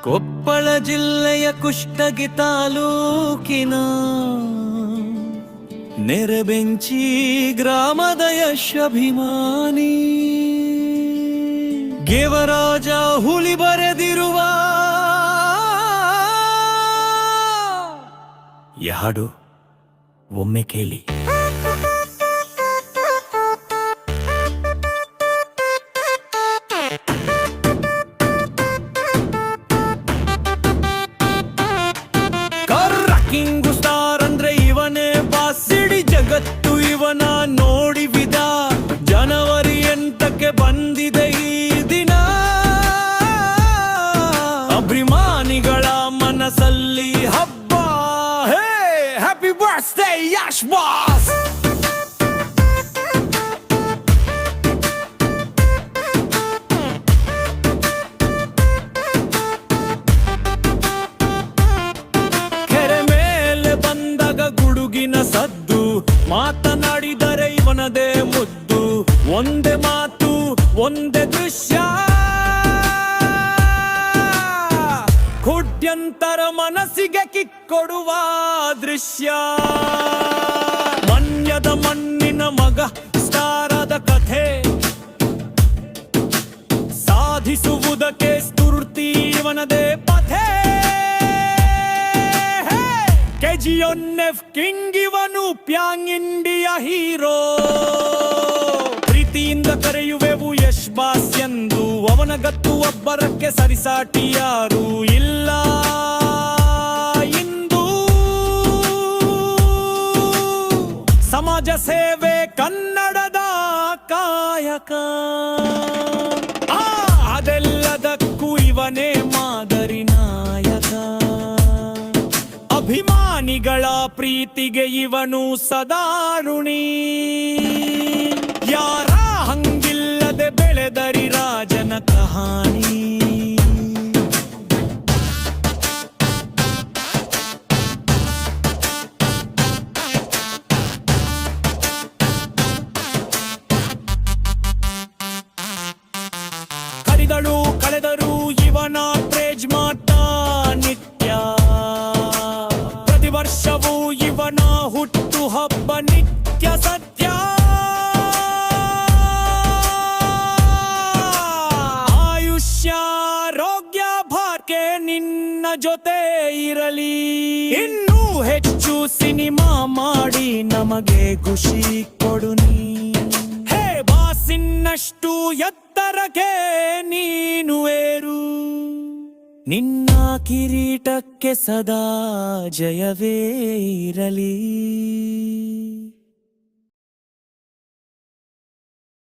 ಕೊಪ್ಪಳ ಜಿಲ್ಲೆಯ ಕುಷ್ಟಗಿ ತಾಲೂಕಿನ ನೆರಬೆಂಚಿ ಗ್ರಾಮದ ಯಶಭಿಮಾನಿ ಗೇವರಾಜ ಹುಲಿ ಬರೆದಿರುವ ಈ ಹಾಡು ಒಮ್ಮೆ ಕೇಳಿ. ಕಿಂಗು ಸ್ಟಾರ್ ಅಂದ್ರೆ ಇವನೇ ಬಾಸ್, ಇಡೀ ಜಗತ್ತು ಇವನ ನೋಡಿವಿದ. ಜನವರಿ 8ಕ್ಕೆ ಬಂದಿದೆ ಈ ದಿನ, ಅಭಿಮಾನಿಗಳ ಮನಸ್ಸಲ್ಲಿ ಹಬ್ಬ. ಹೇ ಹ್ಯಾಪಿ ಬರ್ತ್ಡೇ ಯಶ್ ಬಾಸ್. ಸದ್ದು ಮಾತನಾಡಿದರೆ ಇವನದೇ ಮುದ್ದು, ಒಂದೇ ಮಾತು ಒಂದೇ ದೃಶ್ಯ, ಕೋಟ್ಯಂತರ ಮನಸ್ಸಿಗೆ ಕಿಕ್ಕೊಡುವ ದೃಶ್ಯ. ಮನ್ಯದ ಮಣ್ಣಿನ ಮಗ ಸ್ಟಾರದ ಕಥೆ ಸಾಧಿಸುವುದಕ್ಕೆ ಸ್ಫೂರ್ತಿ ಇವನದೇ ಪಥೆ. KGF ಕಿಂಗ್ ಇವನು, ಪ್ಯಾಂಗ್ ಇಂಡಿಯಾ ಹೀರೋ. ಪ್ರೀತಿಯಿಂದ ಕರೆಯುವೆವು ಯಶ್ ಬಾಸ್ ಎಂದು, ಅವನ ಗತ್ತು ಒಬ್ಬರಕ್ಕೆ ಸರಿಸಾಟಿ ಯಾರು ಇಲ್ಲ ಇಂದು. ಸಮಾಜ ಸೇವೆ ಕನ್ನಡದ ಕಾಯಕ, ಅದೆಲ್ಲದಕ್ಕೂ ಇವನೇ ಮಾದರಿ ನಾಯಕ. ಅಭಿಮಾನಿಗಳ ಪ್ರೀತಿಗೆ ಇವನು ಸದಾ ಋಣಿ, ಯಾರ ಹಂಗಿಲ್ಲದೆ ಬೆಳೆದರಿ ರಾಜನ ಕಹಾನಿ. ಕರಿದಳು ಕಳೆದರು ಇವನ ಪ್ರೇಜ್ ಮಾಟ ನಿತ್ಯ, ವರ್ಷವೂ ಇವನ ಹುಟ್ಟು ಹಬ್ಬ ನಿತ್ಯ ಸತ್ಯ. ಆಯುಷ್ಯಾರೋಗ್ಯ ಭಾಗ್ಯ ನಿನ್ನ ಜೊತೆ ಇರಲಿ, ಇನ್ನೂ ಹೆಚ್ಚು ಸಿನಿಮಾ ಮಾಡಿ ನಮಗೆ ಖುಷಿ ಕೊಡು ನೀ. ಹೇ ಬಾಸಿನಷ್ಟು ಎತ್ತರಕ್ಕೆ ನೀನು ಏರು, ನಿನ್ನ ಕಿರೀಟಕ್ಕೆ ಸದಾ ಜಯವೇ ಇರಲಿ.